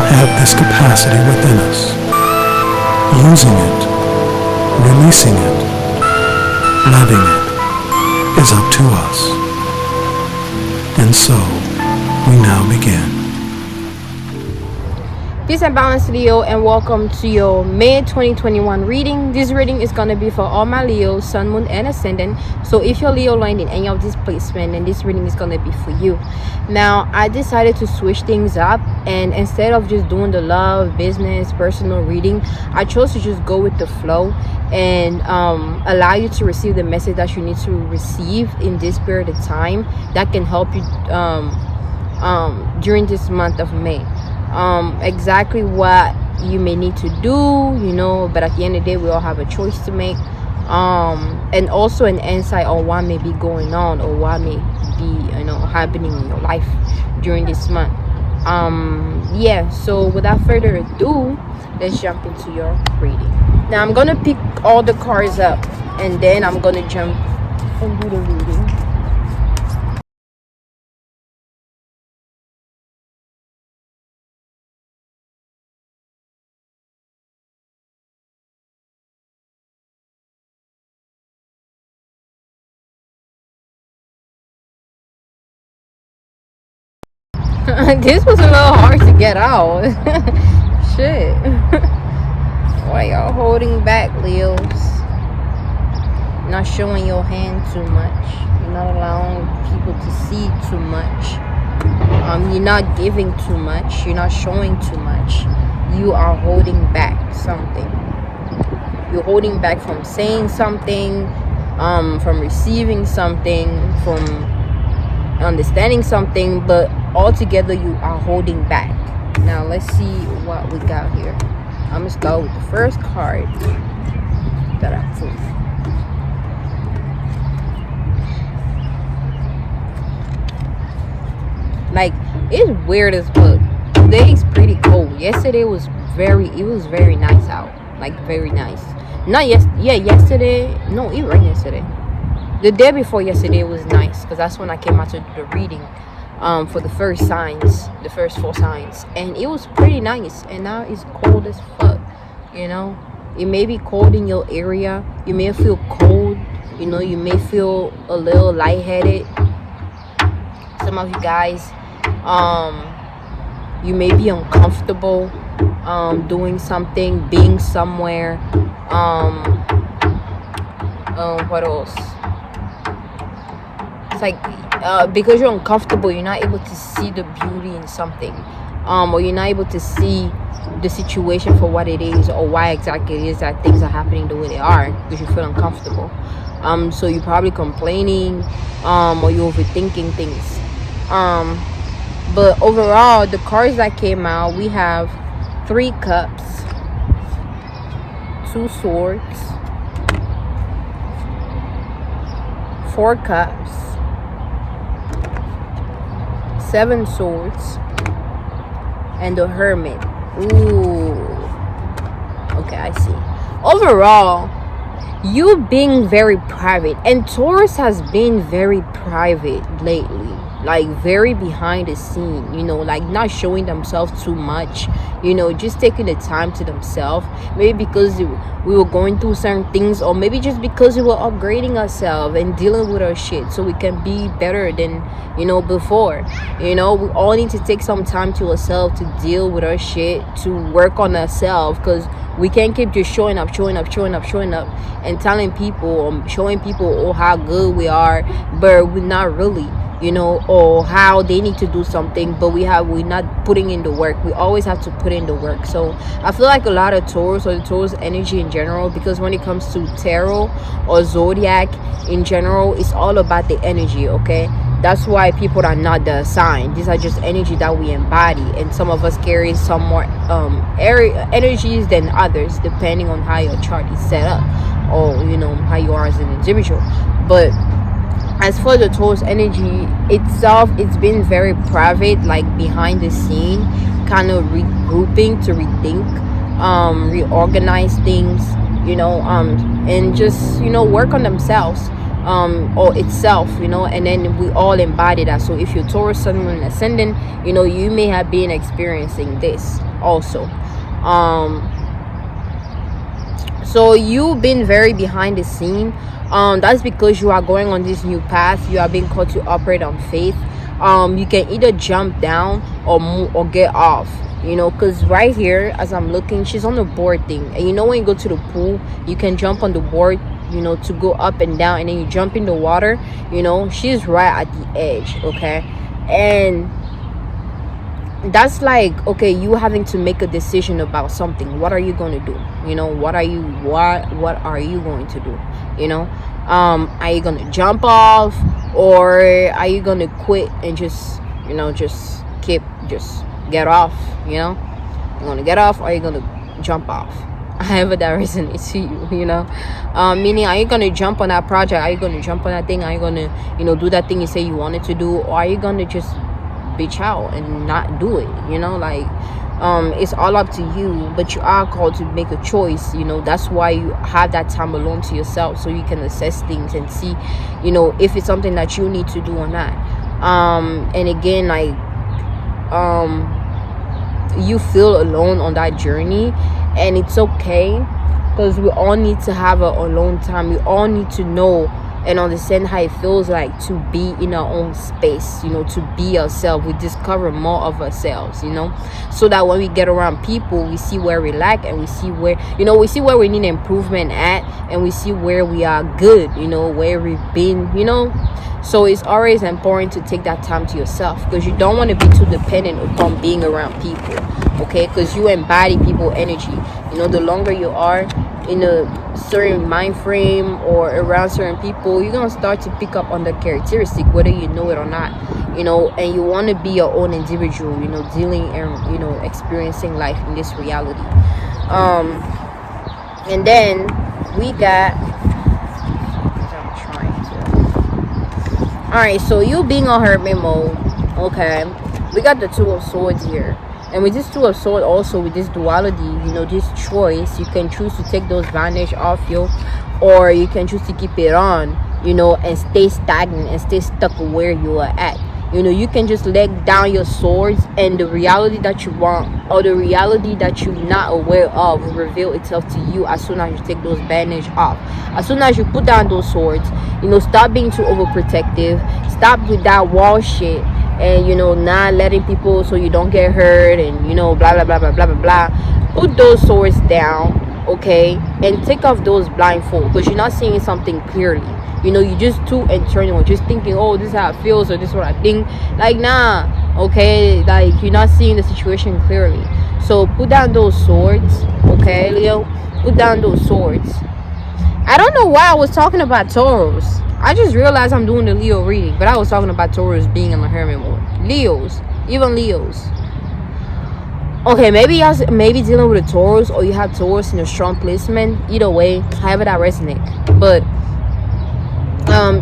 have this capacity within us. Using it, releasing it, letting it is up to us. And so, we now begin. Peace and balance, Leo, and welcome to your May 2021 reading. This reading is going to be for all my Leo, Sun, Moon, and Ascendant. So if you're Leo line in any of this placement, then this reading is going to be for you. Now, I decided to switch things up, and instead of just doing the love, business, personal reading, I chose to just go with the flow and allow you to receive the message that you need to receive in this period of time that can help you during this month of May. Exactly what you may need to do, but at the end of the day, we all have a choice to make, and also an insight on what may be going on or what may be happening in your life during this month. So without further ado, let's jump into your reading. Now I'm gonna pick all the cards up and then I'm gonna jump and do the reading. This was a little hard to get out. Shit. Why y'all holding back, Leos? Not showing your hand too much. You're not allowing people to see too much. You're not giving too much. You're not showing too much. You are holding back something. You're holding back from saying something, from receiving something, from understanding something, but altogether you are holding back. Now let's see what we got here. I'm gonna start with the first card that I pulled. Like, it's weird as fuck. Today is pretty cold. Yesterday was very nice out. Like, very nice. Yesterday. No, it rained yesterday. The day before yesterday was nice because that's when I came out to do the reading for the first four signs, and it was pretty nice. And now it's cold as fuck. It may be cold in your area. You may feel cold. You may feel a little lightheaded. Some of you guys, you may be uncomfortable doing something, being somewhere. What else? It's like because you're uncomfortable, you're not able to see the beauty in something, or you're not able to see the situation for what it is, or why exactly it is that things are happening the way they are, because you feel uncomfortable. So you're probably complaining, or you're overthinking things. But overall, the cards that came out, we have 3 cups, 2 swords, 4 cups, 7 swords, and the hermit. Ooh. Okay, I see. Overall, you being very private, and Taurus has been very private lately, like very behind the scene, like not showing themselves too much, just taking the time to themselves. Maybe because we were going through certain things, or maybe just because we were upgrading ourselves and dealing with our shit so we can be better than before. We all need to take some time to ourselves to deal with our shit, to work on ourselves, because we can't keep just showing up and telling people or showing people how good we are, but we're not really, or how they need to do something, but we're not putting in the work. We always have to put in the work. So I feel like a lot of Taurus, or the Taurus energy in general, because when it comes to tarot or zodiac in general, it's all about the energy. Okay, that's why people are not the sign. These are just energy that we embody, and some of us carry some more energies than others, depending on how your chart is set up, or how you are as an individual. But as for the Taurus energy itself, it's been very private, like behind the scene, kind of regrouping to rethink, reorganize things, and just work on themselves, or itself, and then we all embody that. So if you're Taurus, Sun, Moon, and Ascendant, you may have been experiencing this. also. So you've been very behind the scene. That's because you are going on this new path. You are being called to operate on faith. You can either jump down or move or get off, because right here, as I'm looking, she's on the board thing. And when you go to the pool, you can jump on the board, to go up and down, and then you jump in the water. She's right at the edge. Okay. And that's like, okay, you having to make a decision about something. What are you going to do? What are you going to do? Are you going to jump off, or are you going to quit and just get off? You're going to get off, or are you going to jump off? However that resonates to you. Meaning, are you going to jump on that project? Are you going to jump on that thing? Are you going to do that thing you say you wanted to do, or are you going to just bitch out and not do it? It's all up to you, but you are called to make a choice. That's why you have that time alone to yourself, so you can assess things and see if it's something that you need to do or not. And again, you feel alone on that journey, and it's okay, because we all need to have a alone time. We all need to know and understand how it feels like to be in our own space, to be ourselves. We discover more of ourselves, so that when we get around people, we see where we lack, and we see where we need improvement at, and we see where we are good, where we've been, So it's always important to take that time to yourself, because you don't want to be too dependent upon being around people, okay? Because you embody people energy. The longer you are in a certain mind frame or around certain people, you're gonna start to pick up on the characteristic, whether you know it or not. And you want to be your own individual, dealing and experiencing life in this reality. And then we got, all right, so you being on hermit mode, okay, we got the Two of Swords here. And with this Two of Swords, also with this duality, this choice, you can choose to take those bandage off you, or you can choose to keep it on, and stay stagnant and stay stuck where you are at. You can just let down your swords, and the reality that you want, or the reality that you're not aware of, will reveal itself to you as soon as you take those bandage off. As soon as you put down those swords, stop being too overprotective. Stop with that wall shit, and not letting people so you don't get hurt, and blah blah blah blah blah blah blah. Put those swords down, okay, and take off those blindfolds, because you're not seeing something clearly. You're just too internal, just thinking, oh, this is how it feels, or this is what I think. Nah, okay, you're not seeing the situation clearly. So put down those swords, okay, Leo. Put down those swords. I don't know why I was talking about Tauros. I just realized I'm doing the Leo reading, but I was talking about Taurus being in the hermit mode. Even Leos. Okay, maybe dealing with a Taurus, or you have Taurus in a strong placement. Either way, however that resonates. But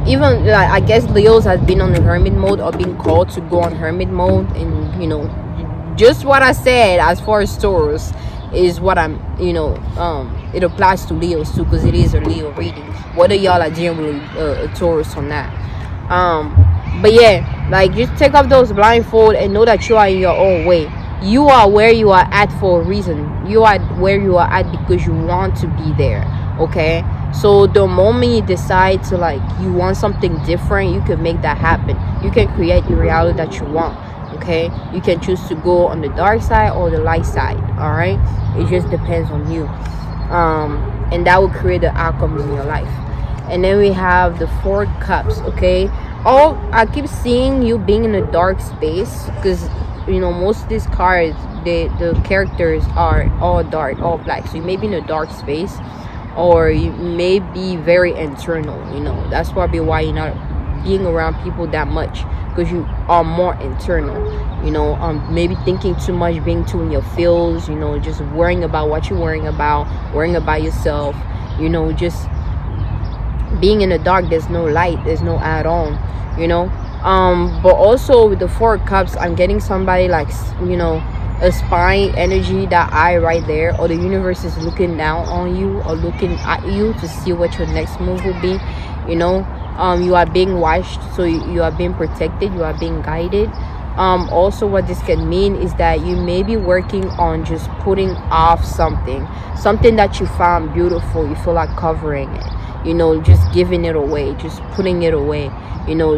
even I guess Leos has been on the hermit mode, or being called to go on hermit mode, and just what I said as far as Taurus is what I'm it applies to Leos too, because it is a Leo reading, whether y'all are dealing with a Taurus or not. But yeah, just take off those blindfold and know that you are in your own way. You are where you are at for a reason. You are where you are at because you want to be there, okay? So the moment you decide to you want something different, you can make that happen. You can create the reality that you want, okay? You can choose to go on the dark side or the light side, all right? It just depends on you. And that will create the outcomes in your life. And then we have the Four Cups, okay? I keep seeing you being in a dark space, because most of these cards, the characters are all dark, all black. So you may be in a dark space, or you may be very internal. That's probably why you're not being around people that much, because you are more internal. Maybe thinking too much, being too in your feels, just worrying about what you're worrying about yourself, just being in the dark. There's no light, there's no add-on, but also with the Four Cups, I'm getting somebody a spine energy, that eye right there, or the universe is looking down on you or looking at you to see what your next move will be. You are being watched, so you are being protected, you are being guided. Also what this can mean is that you may be working on just putting off something that you found beautiful. You feel like covering it, just giving it away, just putting it away,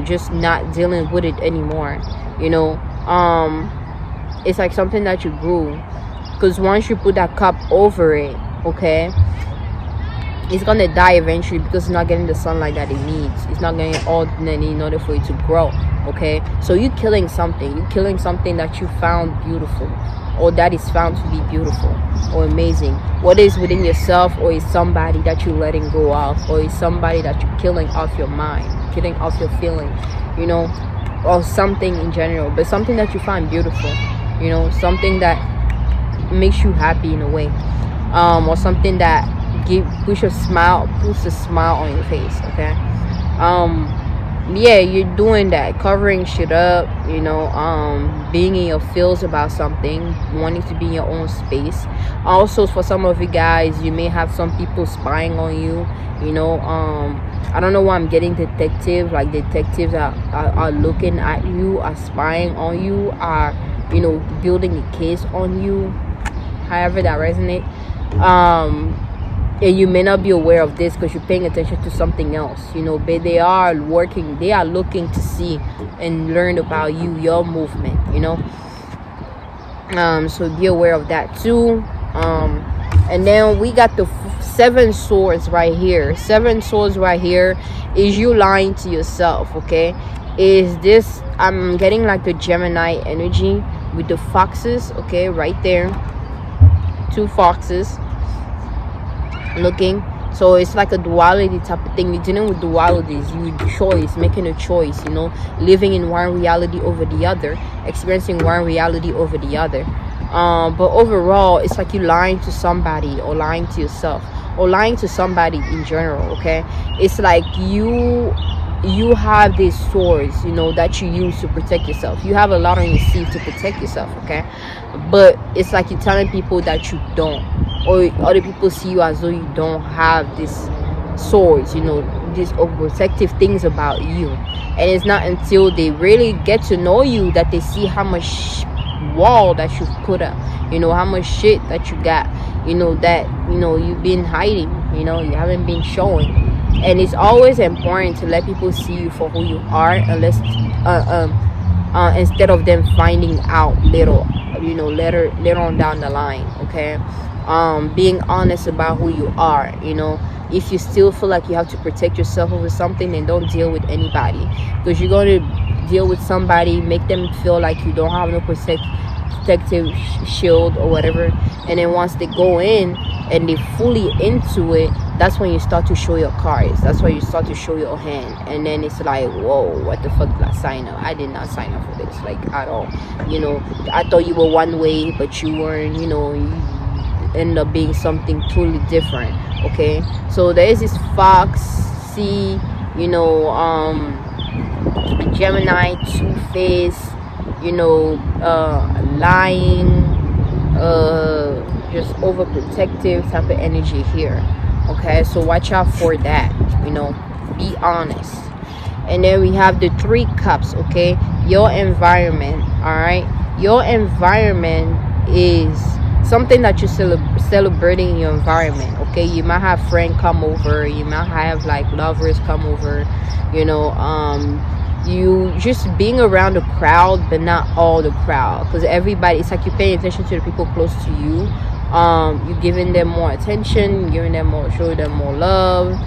just not dealing with it anymore. It's like something that you grew, because once you put that cup over it, okay, it's gonna die eventually, because it's not getting the sunlight that it needs. It's not getting all that it needs in order for it to grow. Okay, so you're killing something that you found beautiful, or that is found to be beautiful or amazing. What is within yourself, or is somebody that you're letting go of, or is somebody that you're killing off your mind, killing off your feeling, or something in general, but something that you find beautiful, something that makes you happy in a way, or something that puts a smile on your face. Okay, yeah, you're doing that, covering shit up, being in your feels about something, wanting to be in your own space. Also, for some of you guys, you may have some people spying on you. I don't know why I'm getting detective, like detectives are looking at you, are spying on you, are building a case on you, however that resonates. And you may not be aware of this because you're paying attention to something else, but they are looking to see and learn about you, your movement, so be aware of that too. And then we got the 7 swords right here. 7 swords right here is you lying to yourself. Okay, is this, I'm getting like the Gemini energy with the foxes. Okay, right there, 2 foxes looking. So it's like a duality type of thing. You're dealing with dualities, making a choice, living in one reality over the other, experiencing one reality over the other. But overall, it's like you lying to somebody, or lying to yourself, or lying to somebody in general. Okay, it's like you have these swords, that you use to protect yourself. You have a lot on your sleeve to protect yourself. Okay, but it's like you're telling people that you don't, or other people see you as though you don't have these swords, these protective things about you. And it's not until they really get to know you that they see how much wall that you've put up, how much shit that you got, that you've been hiding, you haven't been showing. And it's always important to let people see you for who you are, unless instead of them finding out later on down the line. Okay, being honest about who you are. If you still feel like you have to protect yourself over something, then don't deal with anybody, because you're going to deal with somebody, make them feel like you don't have no protective shield or whatever, and then once they go in and they fully into it, that's when you start to show your cards, that's when you start to show your hand, and then it's like, whoa, what the fuck did I sign up? I did not sign up for this, like, at all. I thought you were one way, but you weren't. You end up being something totally different. Okay, so there is this foxy, Gemini, two-faced, lying, just overprotective type of energy here. Okay, so watch out for that. Be honest. And then we have the 3 cups. Okay, your environment. All right, your environment is something that you're celebrating in your environment. Okay, you might have friends come over, you might have like lovers come over, you just being around the crowd, but not all the crowd, because everybody, it's like you're paying attention to the people close to you. You're giving them more attention, showing them more love,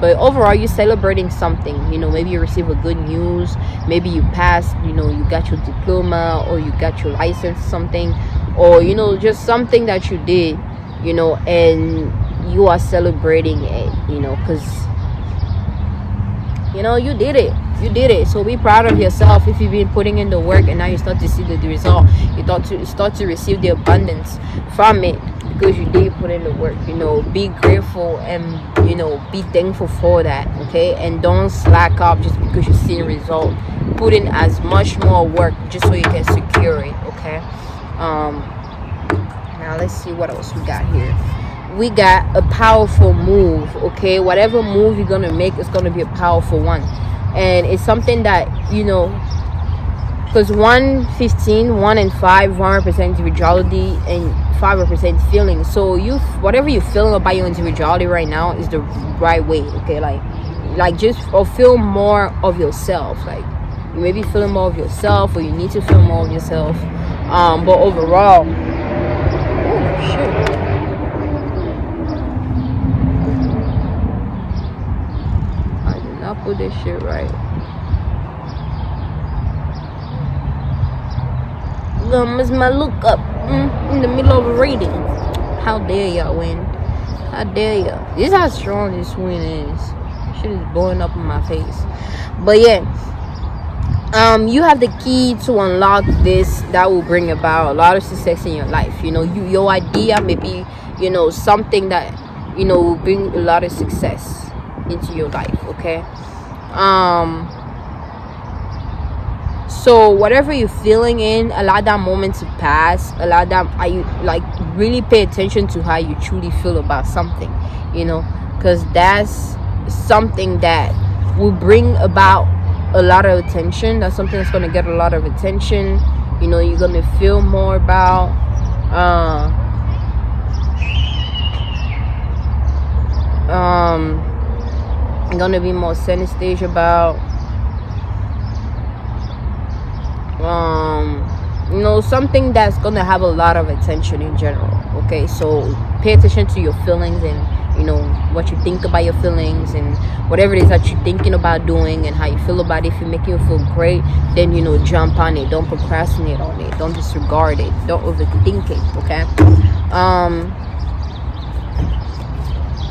but overall you're celebrating something. Maybe you receive a good news, maybe you passed, you got your diploma, or you got your license, something, or just something that you did, and you are celebrating it, because you did it. So be proud of yourself if you've been putting in the work, and now you start to see the result. You start to receive the abundance from it, because you did put in the work. Be grateful and be thankful for that. Okay, and don't slack up just because you see a result. Put in as much more work just so you can secure it. Okay, now let's see what else we got here. We got a powerful move. Okay, whatever move you're gonna make is gonna be a powerful one, and it's something that Because 115, 1 and 5, 1 represents individuality and 5 represents feelings. So whatever you're feeling about your individuality right now is the right way. Okay, like just or feel more of yourself. Like you may be feeling more of yourself, or you need to feel more of yourself. But overall, oh shit. I did not put this shit right. Is my look up in the middle of a reading. How dare y'all win? How dare y'all? This is how strong this win is. Shit is blowing up in my face. But yeah, you have the key to unlock this that will bring about a lot of success in your life. You know, your idea may be, you know, something that, you know, will bring a lot of success into your life. Okay. So whatever you're feeling in, allow that moment to pass. Allow that, like really pay attention to how you truly feel about something, you know, because that's something that will bring about a lot of attention. That's something that's going to get a lot of attention. You know, you're going to feel more about you're going to be more center stage about you know, something that's gonna have a lot of attention in general. Okay, so pay attention to your feelings and, you know, what you think about your feelings and whatever it is that you're thinking about doing and how you feel about it. If you're making you feel great, then, you know, jump on it. Don't procrastinate on it. Don't disregard it. Don't overthink it. Okay.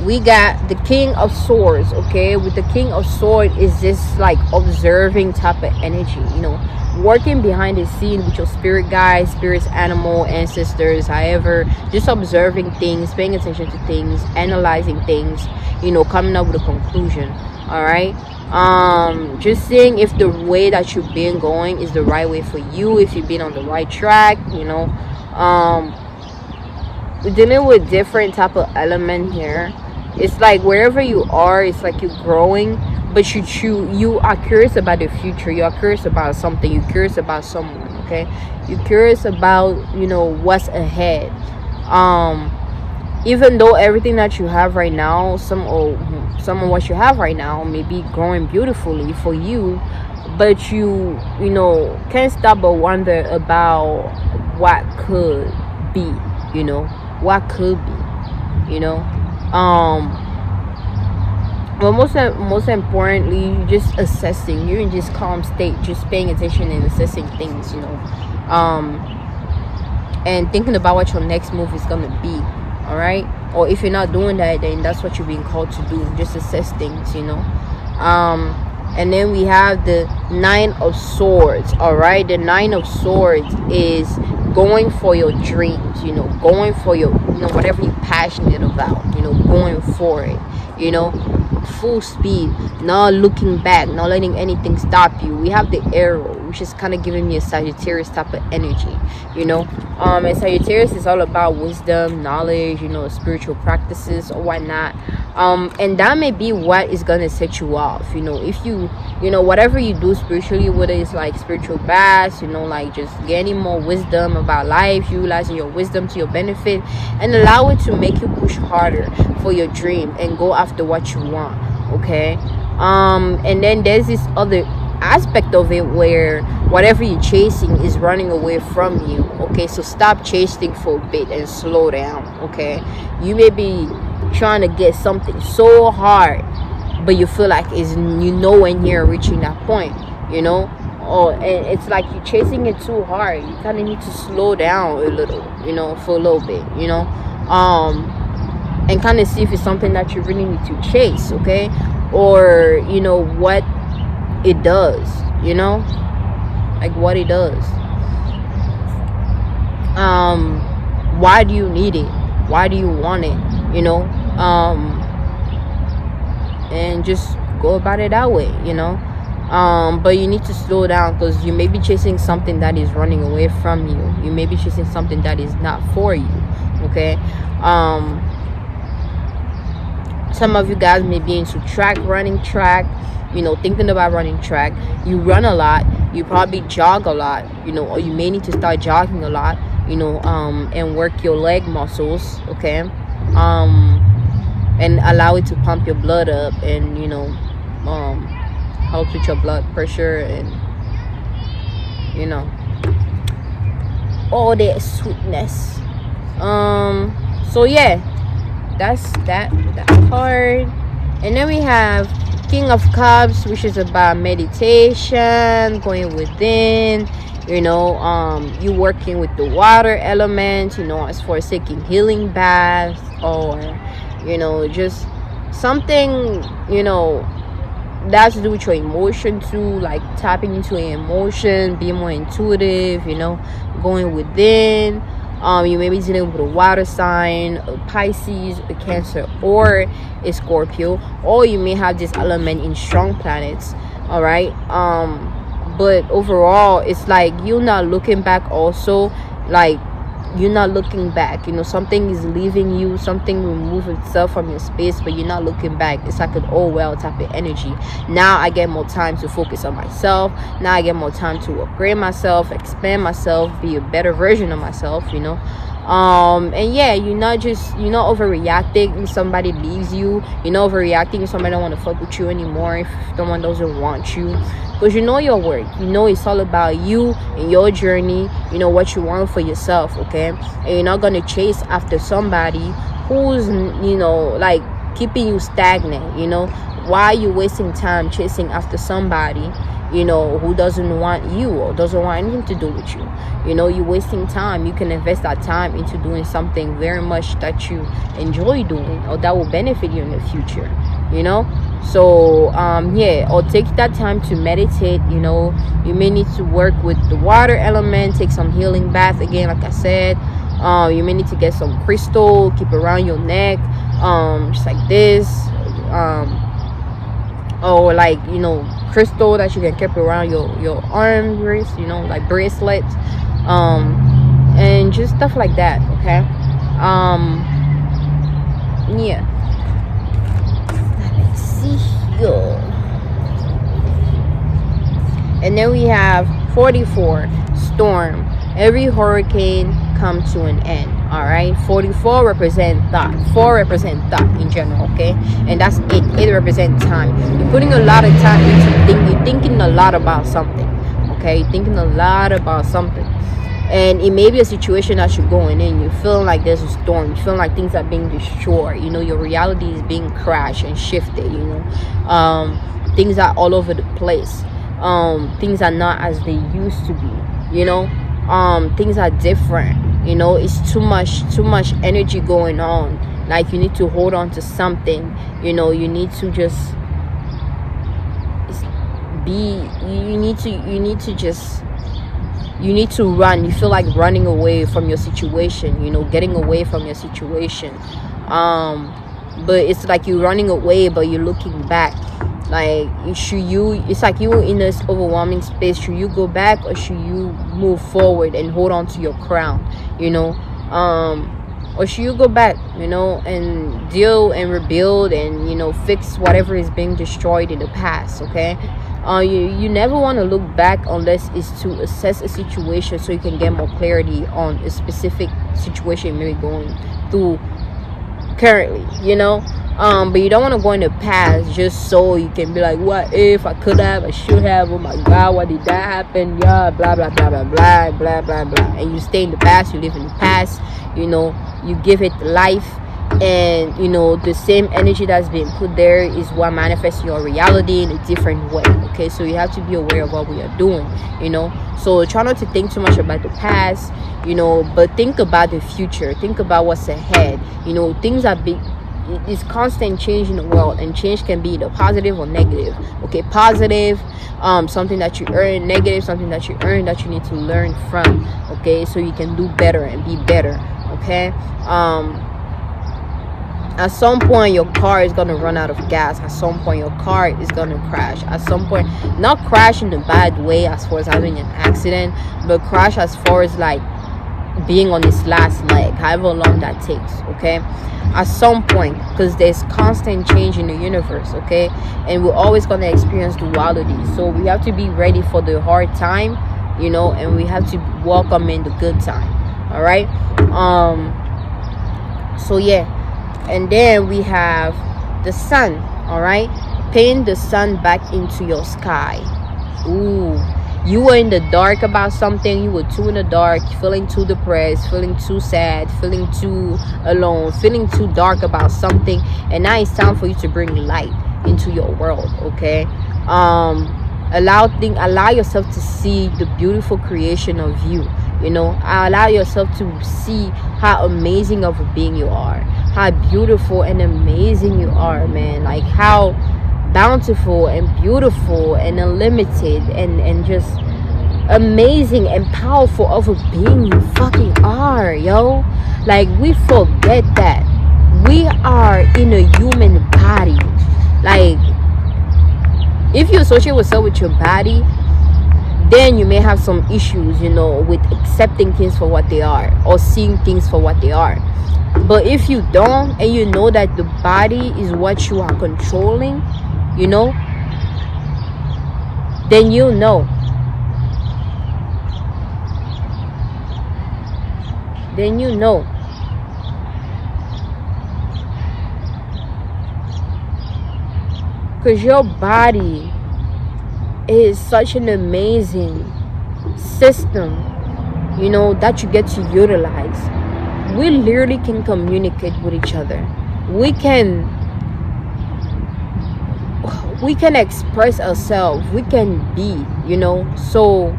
We got the King of Swords. Okay, with the King of Swords is this like observing type of energy, you know, working behind the scene with your spirit guides, spirits, animal, ancestors, however, just observing things, paying attention to things, analyzing things, you know, coming up with a conclusion. All right. Just seeing if the way that you've been going is the right way for you, if you've been on the right track, you know. We're dealing with different type of element here. It's like wherever you are, it's like you're growing, but you are curious about the future. You are curious about something. You're curious about someone. Okay, you're curious about, you know, what's ahead. Even though everything that you have right now, some of what you have right now may be growing beautifully for you, but you know, can't stop but wonder about what could be. You know, what could be. You know. But most importantly, just assessing. You're in this calm state, just paying attention and assessing things, you know, and thinking about what your next move is gonna be. All right, or if you're not doing that, then that's what you're being called to do. Just assess things, you know. And then we have the Nine of Swords. All right, the Nine of Swords is going for your dreams, you know, going for your, you know, whatever you're passionate about, you know, going for it, you know, full speed, not looking back, not letting anything stop you. We have the Arrow, which is kind of giving me a Sagittarius type of energy, you know. And Sagittarius is all about wisdom, knowledge, you know, spiritual practices or whatnot. And that may be what is gonna set you off, you know, if you know, whatever you do spiritually, whether it's like spiritual baths, you know, like just gaining more wisdom about life, utilizing your wisdom to your benefit, and allow it to make you push harder for your dream and go after what you want. Okay. And then there's this other aspect of it where whatever you're chasing is running away from you. Okay, so stop chasing for a bit and slow down. Okay, you may be trying to get something so hard, but you feel like you nowhere near reaching that point, you know. Or it's like you're chasing it too hard. You kind of need to slow down a little, you know, for a little bit, you know, and kind of see if it's something that you really need to chase. Okay, or you know what it does, you know, like what it does. Why do you need it? Why do you want it? You know, and just go about it that way, you know. But you need to slow down, because you may be chasing something that is running away from you. You may be chasing something that is not for you. Okay. Some of you guys may be into running track, thinking about running track. You run a lot, you probably jog a lot, or you may need to start jogging a lot, and work your leg muscles, okay? And allow it to pump your blood up, and help with your blood pressure, and all that sweetness. So yeah, that's that card. And then we have King of Cups, which is about meditation, going within, you working with the water element, as far as taking healing baths, or just something that's to do with your emotion too, like tapping into an emotion, being more intuitive, going within. You may be dealing with a water sign, a Pisces, a Cancer, or a Scorpio, or you may have this element in strong planets. All right. But overall, it's like you're not looking back. Also, like you're not looking back. Something is leaving you, something remove itself from your space, but you're not looking back. It's like an oh well type of energy. Now I get more time to focus on myself. Now I get more time to upgrade myself, expand myself, be a better version of myself, and yeah, you're not overreacting when somebody leaves you. You're not overreacting if somebody don't want to fuck with you anymore, if someone doesn't want you, because your work, it's all about you and your journey, what you want for yourself, okay? And you're not gonna chase after somebody who's like keeping you stagnant. Why are you wasting time chasing after somebody who doesn't want you or doesn't want anything to do with you? You're wasting time. You can invest that time into doing something very much that you enjoy doing, or that will benefit you in the future, so yeah, or take that time to meditate. You may need to work with the water element, take some healing bath again, like I said. You may need to get some crystal, keep around your neck, just like this, or like crystal that you can keep around your arm wrist, like bracelets, and just stuff like that, okay? Yeah, let's see here. And then we have 44, storm. Every hurricane comes to an end. All right, 44 represent thought, 4 represent thought in general, okay? And that's it represents time. You're putting a lot of time into you're thinking a lot about something, okay? You're thinking a lot about something, and it may be a situation that you're going in. You're feeling like there's a storm. You're feeling like things are being destroyed. Your reality is being crashed and shifted. Things are all over the place. Things are not as they used to be. Things are different. It's too much energy going on. Like you need to hold on to something. You need to just be. You need to run. You feel like running away from your situation. Getting away from your situation. But it's like you're running away, but you're looking back. Like it's like you in this overwhelming space. Should you go back, or should you move forward and hold on to your crown? Or should you go back, and deal and rebuild and fix whatever is being destroyed in the past, okay? You never want to look back unless it's to assess a situation, so you can get more clarity on a specific situation you may be going through currently, but you don't want to go in the past just so you can be like, what if I could have, I should have, oh my god, why did that happen, yeah, blah blah blah blah blah blah blah blah. And you stay in the past, you live in the past, you give it life, and the same energy that's been put there is what manifests your reality in a different way, okay? So you have to be aware of what we are doing, so try not to think too much about the past, but think about the future, think about what's ahead. Things are big. It's constant change in the world, and change can be either positive or negative, okay? Positive, something that you earn. Negative, something that you earn that you need to learn from, okay? So you can do better and be better, okay? At some point your car is gonna run out of gas. At some point your car is gonna crash. At some point, not crash in a bad way as far as having an accident, but crash as far as like being on its last leg, however long that takes. Okay, at some point, because there's constant change in the universe. Okay, and we're always going to experience duality, so we have to be ready for the hard time, and we have to welcome in the good time. All right. So yeah, and then we have the sun. All right, paint the sun back into your sky. Ooh, you were in the dark about something, you were too in the dark, feeling too depressed, feeling too sad, feeling too alone, feeling too dark about something, and now it's time for you to bring light into your world. Okay, allow yourself to see the beautiful creation of you. Allow yourself to see how amazing of a being you are, how beautiful and amazing you are, man. Like how bountiful and beautiful and unlimited and just amazing and powerful of a being you fucking are, yo. Like, we forget that we are in a human body. Like, if you associate yourself with your body, then you may have some issues, with accepting things for what they are or seeing things for what they are. But if you don't, and you know that the body is what you are controlling, then you know. Because your body is such an amazing system, that you get to utilize. We literally can communicate with each other. We can express ourselves. We can be, so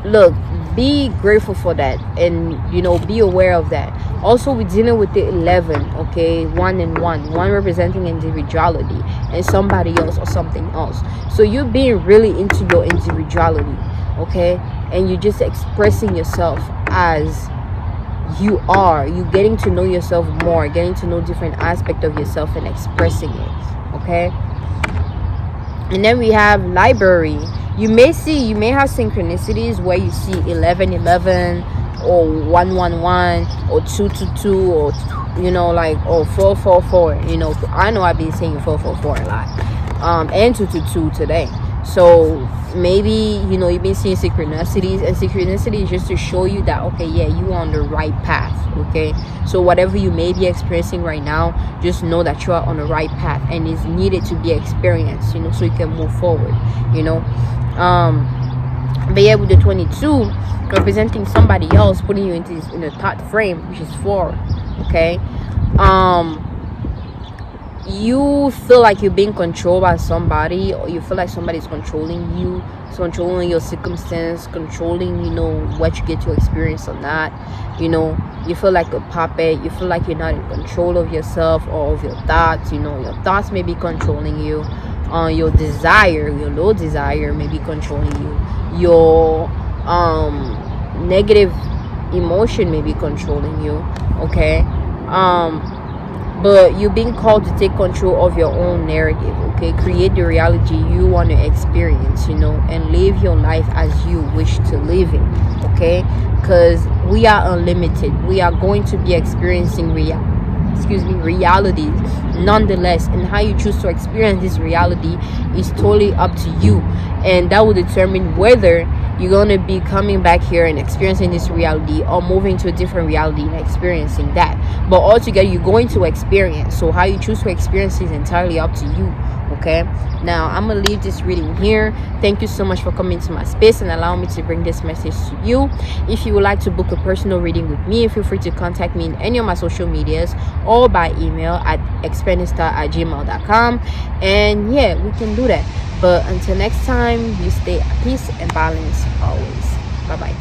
look, be grateful for that, and be aware of that. Also, we're dealing with the 11, okay, 1 and 1 representing individuality and somebody else or something else. So you're being really into your individuality, okay, and you're just expressing yourself as you are. You getting to know yourself more, getting to know different aspects of yourself and expressing it. Okay, and then we have library. You may have synchronicities where you see 1111 or 111 or 222 or or 444. I know I've been saying 444 a lot, and 222 today. So maybe you've been seeing synchronicities, and synchronicity is just to show you that, okay, yeah, you are on the right path. Okay, so whatever you may be experiencing right now, just know that you are on the right path and is needed to be experienced, so you can move forward. But yeah, with the 22 representing somebody else, putting you in a thought frame, which is 4. Okay, you feel like you're being controlled by somebody, or you feel like somebody's controlling you, controlling your circumstance, controlling what you get to experience or not. You feel like a puppet. You feel like you're not in control of yourself or of your thoughts. Your thoughts may be controlling you. Your low desire may be controlling you. Your negative emotion may be controlling you. Okay, but you're being called to take control of your own narrative. Okay, create the reality you want to experience, and live your life as you wish to live it. Okay, because we are unlimited. We are going to be experiencing realities nonetheless, and how you choose to experience this reality is totally up to you, and that will determine whether you're going to be coming back here and experiencing this reality, or moving to a different reality and experiencing that. But altogether, you're going to experience. So how you choose to experience is entirely up to you. Okay, now I'm gonna leave this reading here. Thank you so much for coming to my space and allowing me to bring this message to you. If you would like to book a personal reading with me, feel free to contact me in any of my social medias or by email at expandestar@gmail.com, and yeah, we can do that. But until next time, you stay at peace and balance always. Bye bye.